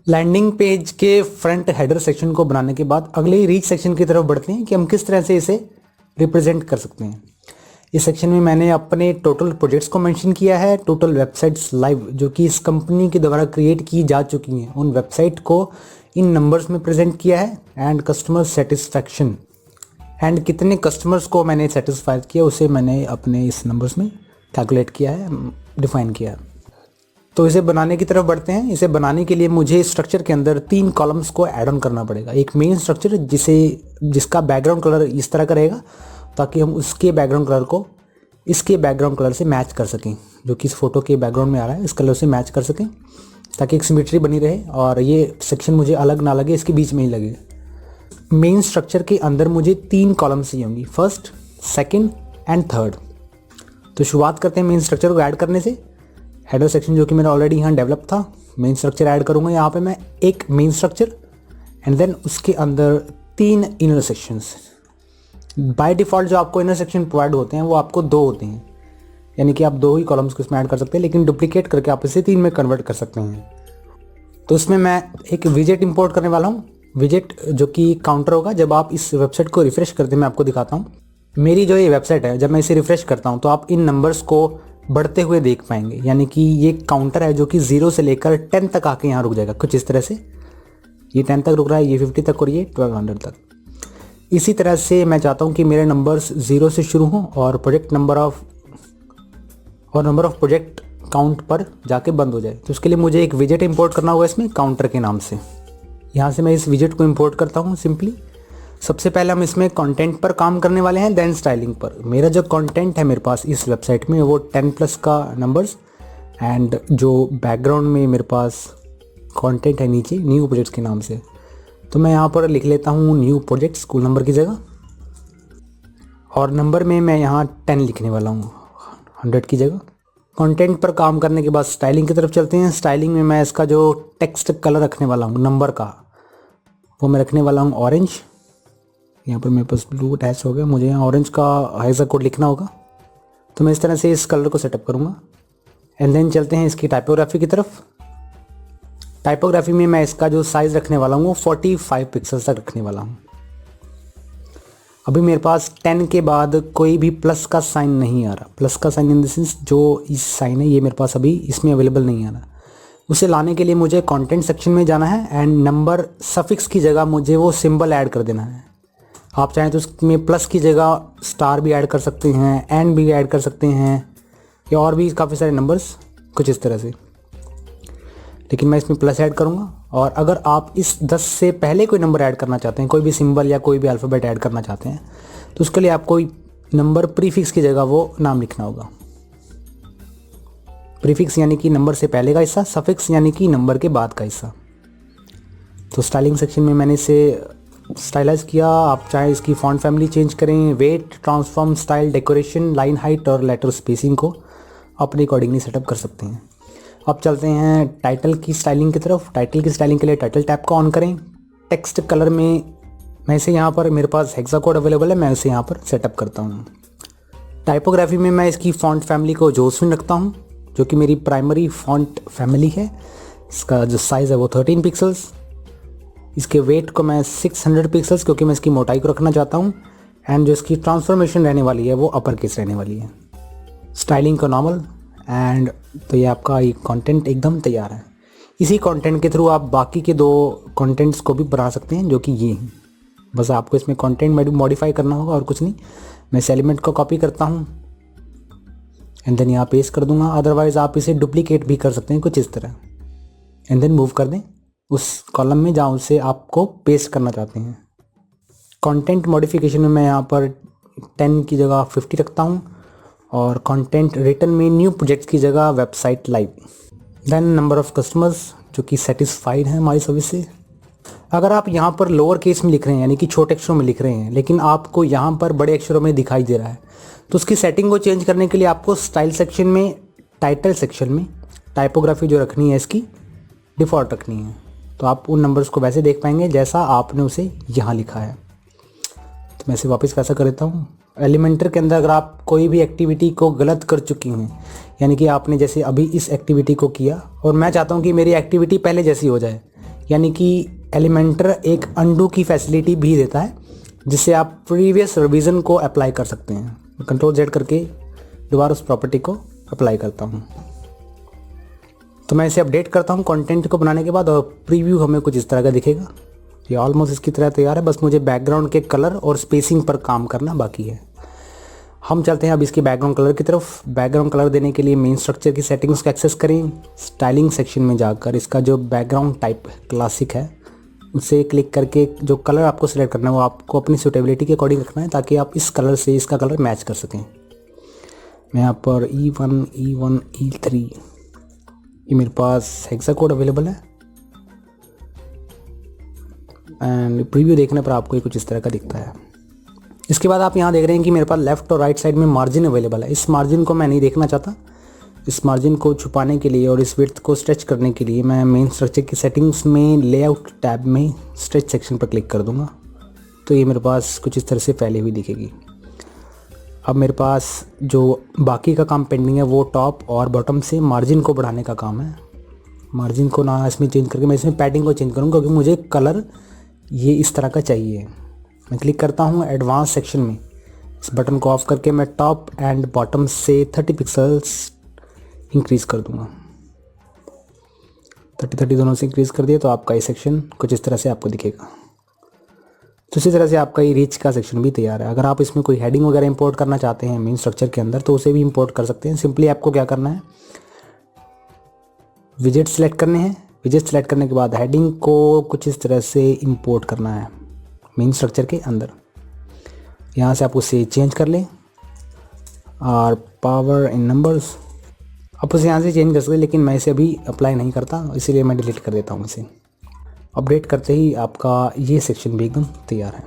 Landing page के front header section को बनाने के बाद अगले रीच सेक्शन की तरफ बढ़ते हैं कि हम किस तरह से इसे रिप्रेजेंट कर सकते हैं। इस सेक्शन में मैंने अपने टोटल प्रोजेक्ट्स को मेंशन किया है, टोटल वेबसाइट्स लाइव जो कि इस कंपनी के द्वारा क्रिएट की जा चुकी हैं उन वेबसाइट को इन नंबर्स में प्रेजेंट किया है, एंड कस्टमर सेटिस्फैक्शन एंड कितने कस्टमर्स को मैंने सेटिस्फाई किया उसे मैंने अपने इस नंबर्स में कैलकुलेट किया है, डिफाइन किया है। तो इसे बनाने की तरफ बढ़ते हैं। इसे बनाने के लिए मुझे स्ट्रक्चर के अंदर 3 कॉलम्स को ऐड ऑन करना पड़ेगा। एक मेन स्ट्रक्चर जिसका बैकग्राउंड कलर इस तरह का रहेगा ताकि हम उसके बैकग्राउंड कलर को इसके बैकग्राउंड कलर से मैच कर सकें, जो कि इस फोटो के बैकग्राउंड में आ रहा है इस कलर से मैच कर सकें ताकि एक सिमेट्री बनी रहे और ये सेक्शन मुझे अलग ना लगे, इसके बीच में ही लगे। मेन स्ट्रक्चर के अंदर मुझे 3 कॉलम्स चाहिए होंगी, फर्स्ट, सेकेंड एंड थर्ड। तो शुरुआत करते हैं मेन स्ट्रक्चर को ऐड करने से। हेडर सेक्शन जो कि मेरा ऑलरेडी यहाँ डेवलप था, मेन स्ट्रक्चर ऐड करूँगा यहाँ पे मैं, एक मेन स्ट्रक्चर एंड देन उसके अंदर 3 इनर सेक्शंस। बाय डिफ़ॉल्ट जो आपको इनर सेक्शन प्रोवाइड होते हैं वो आपको 2 होते हैं, यानी कि आप 2 ही कॉलम्स को इसमें ऐड कर सकते हैं, लेकिन डुप्लीकेट करके आप इसे 3 में कन्वर्ट कर सकते हैं। तो इसमें मैं एक विजेट इंपोर्ट करने वाला हूँ, विजेट जो कि काउंटर होगा। जब आप इस वेबसाइट को रिफ्रेश करते हैं, मैं आपको दिखाता हूँ मेरी जो ये वेबसाइट है, जब मैं इसे रिफ्रेश करता हूँ तो आप इन नंबर्स को बढ़ते हुए देख पाएंगे, यानी कि ये काउंटर है जो कि 0 से लेकर 10 तक आके यहाँ रुक जाएगा कुछ इस तरह से। ये 10 तक रुक रहा है, ये 50 तक और ये 1200 तक। इसी तरह से मैं चाहता हूँ कि मेरे नंबर्स 0 से शुरू हों और नंबर ऑफ प्रोजेक्ट काउंट पर जाके बंद हो जाए। तो उसके लिए मुझे एक विजेट इंपोर्ट करना होगा इसमें काउंटर के नाम से। यहाँ से मैं इस विजेट को इंपोर्ट करता हूँ सिंपली। सबसे पहले हम इसमें कंटेंट पर काम करने वाले हैं, देन स्टाइलिंग पर। मेरा जो कंटेंट है मेरे पास इस वेबसाइट में वो 10+ का नंबर्स, एंड जो बैकग्राउंड में मेरे पास कंटेंट है नीचे न्यू प्रोजेक्ट्स के नाम से। तो मैं यहाँ पर लिख लेता हूँ न्यू प्रोजेक्ट स्कूल नंबर की जगह, और नंबर में मैं यहाँ 10 लिखने वाला हूँ 100 की जगह। कंटेंट पर काम करने के बाद स्टाइलिंग की तरफ चलते हैं। स्टाइलिंग में मैं इसका जो टेक्स्ट कलर रखने वाला हूँ नंबर का, वो मैं रखने वाला हूँ ऑरेंज। यहाँ पर मेरे पास ब्लू अटैच हो गया, मुझे यहाँ ऑरेंज का हेक्सा कोड लिखना होगा, तो मैं इस तरह से इस कलर को सेटअप करूँगा। एंड देन चलते हैं इसकी टाइपोग्राफी की तरफ। टाइपोग्राफी में मैं इसका जो साइज़ रखने वाला हूँ वो 45 पिक्सल्स तक रखने वाला हूँ। अभी मेरे पास 10 के बाद कोई भी प्लस का साइन नहीं आ रहा, प्लस का साइन इन द सेंस जो इस साइन है ये मेरे पास अभी इसमें अवेलेबल नहीं आ रहा। उसे लाने के लिए मुझे कंटेंट सेक्शन में जाना है एंड नंबर सफिक्स की जगह मुझे वो सिंबल ऐड कर देना है। आप चाहें तो उसमें प्लस की जगह स्टार भी ऐड कर सकते हैं, एंड भी ऐड कर सकते हैं, या और भी काफ़ी सारे नंबर्स कुछ इस तरह से, लेकिन मैं इसमें प्लस ऐड करूँगा। और अगर आप इस 10 से पहले कोई नंबर ऐड करना चाहते हैं, कोई भी सिंबल या कोई भी अल्फ़ाबेट ऐड करना चाहते हैं, तो उसके लिए आपको नंबर प्रीफिक्स की जगह वो नाम लिखना होगा। प्रीफिक्स यानी कि नंबर से पहले का हिस्सा, सफिक्स यानी कि नंबर के बाद का हिस्सा। तो स्टाइलिंग सेक्शन में मैंने इसे स्टाइलाइज किया। आप चाहे इसकी फॉन्ट फैमिली चेंज करें, weight, transform, style, decoration, line height और लेटर स्पेसिंग को अपने अकॉर्डिंगली सेटअप कर सकते हैं। अब चलते हैं टाइटल की स्टाइलिंग की तरफ। टाइटल की स्टाइलिंग के लिए टाइटल टैब को ऑन करें। टेक्स्ट कलर में मैं इसे यहाँ पर, मेरे पास हेक्सा कोड अवेलेबल है, मैं इसे यहाँ पर सेटअप करता हूँ। टाइपोग्राफी में मैं इसकी फॉन्ट फैमिली को जोसविन रखता हूँ, जो कि मेरी प्राइमरी फॉन्ट फैमिली है। इसका जो साइज़ है वो 13 पिक्सल्स। इसके वेट को मैं 600 पिक्सल्स, क्योंकि मैं इसकी मोटाई को रखना चाहता हूँ। एंड जो इसकी ट्रांसफॉर्मेशन रहने वाली है वो अपर केस रहने वाली है। स्टाइलिंग को नॉर्मल। एंड तो ये आपका ये कंटेंट एकदम तैयार है। इसी कंटेंट के थ्रू आप बाकी के 2 कंटेंट्स को भी बना सकते हैं, जो कि ये हैं। बस आपको इसमें कंटेंट मॉडिफाई करना होगा और कुछ नहीं। मैं इस एलिमेंट को कॉपी करता हूँ एंड देन यहाँ पेस्ट कर दूंगा। अदरवाइज़ आप इसे डुप्लीकेट भी कर सकते हैं कुछ इस तरह, एंड देन मूव कर दें उस कॉलम में जहाँ उसे आपको पेस्ट करना चाहते हैं। कंटेंट मॉडिफिकेशन में मैं यहाँ पर 10 की जगह 50 रखता हूँ, और कंटेंट रिटर्न में न्यू प्रोजेक्ट्स की जगह website live. Then number of customers जो कि सेटिस्फाइड हैं हमारी सर्विस से। अगर आप यहाँ पर लोअर केस में लिख रहे हैं, यानी कि छोटे अक्षरों में लिख रहे हैं, लेकिन आपको यहाँ पर बड़े अक्षरों में दिखाई दे रहा है, तो उसकी सेटिंग को चेंज करने के लिए आपको स्टाइल सेक्शन में, टाइटल सेक्शन में टाइपोग्राफी जो रखनी है इसकी डिफ़ॉल्ट रखनी है। तो आप उन नंबर्स को वैसे देख पाएंगे जैसा आपने उसे यहाँ लिखा है। तो मैं इसे वापस कैसा कर देता हूँ। एलिमेंटर के अंदर अगर आप कोई भी एक्टिविटी को गलत कर चुकी हैं, यानी कि आपने जैसे अभी इस एक्टिविटी को किया और मैं चाहता हूँ कि मेरी एक्टिविटी पहले जैसी हो जाए, यानी कि एलिमेंटर एक अंडू की फैसिलिटी भी देता है, जिससे आप प्रीवियस रिवीजन को अप्लाई कर सकते हैं। कंट्रोल जेड करके दोबारा उस प्रॉपर्टी को अप्लाई करता हूँ। तो मैं इसे अपडेट करता हूँ कंटेंट को बनाने के बाद, और प्रीव्यू हमें कुछ इस तरह का दिखेगा। ये ऑलमोस्ट इसकी तरह तैयार है, बस मुझे बैकग्राउंड के कलर और स्पेसिंग पर काम करना बाकी है। हम चलते हैं अब इसके बैकग्राउंड कलर की तरफ। बैकग्राउंड कलर देने के लिए मेन स्ट्रक्चर की सेटिंग्स को एक्सेस करें। स्टाइलिंग सेक्शन में जाकर इसका जो बैकग्राउंड टाइप क्लासिक है उसे क्लिक करके जो कलर आपको सिलेक्ट करना है वो आपको अपनी सूटेबिलिटी के अकॉर्डिंग रखना है, ताकि आप इस कलर से इसका कलर मैच कर सकें। मैं यहाँ पर E1, E1, E3 ये मेरे पास हेक्सा कोड अवेलेबल है, एंड प्रीव्यू देखने पर आपको ये कुछ इस तरह का दिखता है। इसके बाद आप यहाँ देख रहे हैं कि मेरे पास लेफ्ट और राइट साइड में मार्जिन अवेलेबल है। इस मार्जिन को मैं नहीं देखना चाहता। इस मार्जिन को छुपाने के लिए और इस विड्थ को स्ट्रेच करने के लिए मैं मेन स्ट्रक्चर की सेटिंग्स में लेआउट टैब में स्ट्रेच सेक्शन पर क्लिक कर दूंगा, तो ये मेरे पास कुछ इस तरह से फैली हुई दिखेगी। अब मेरे पास जो बाकी का काम पेंडिंग है वो टॉप और बॉटम से मार्जिन को बढ़ाने का काम है। मार्जिन को ना इसमें चेंज करके मैं इसमें पैडिंग को चेंज करूँगा, क्योंकि मुझे कलर ये इस तरह का चाहिए। मैं क्लिक करता हूँ एडवांस सेक्शन में। इस बटन को ऑफ करके मैं टॉप एंड बॉटम से 30 पिक्सल्स इंक्रीज़ कर दूंगा। 30 दोनों से इंक्रीज़ कर दिया तो आपका ये सेक्शन कुछ इस तरह से आपको दिखेगा। तो इसी तरह से आपका ये रीच का सेक्शन भी तैयार है। अगर आप इसमें कोई हेडिंग वगैरह इंपोर्ट करना चाहते हैं मेन स्ट्रक्चर के अंदर तो उसे भी इंपोर्ट कर सकते हैं। सिंपली आपको क्या करना है, विजेट सेलेक्ट करने हैं। विजेट सेलेक्ट करने के बाद हेडिंग को कुछ इस तरह से इंपोर्ट करना है मेन स्ट्रक्चर के अंदर। यहाँ से आप उसे चेंज कर लें और पावर इन नंबर्स आप उसे यहाँ से चेंज कर सकते हैं, लेकिन मैं इसे अभी अप्लाई नहीं करता, इसीलिए मैं डिलीट कर देता हूँ इसे। अपडेट करते ही आपका ये सेक्शन भी एकदम तैयार है।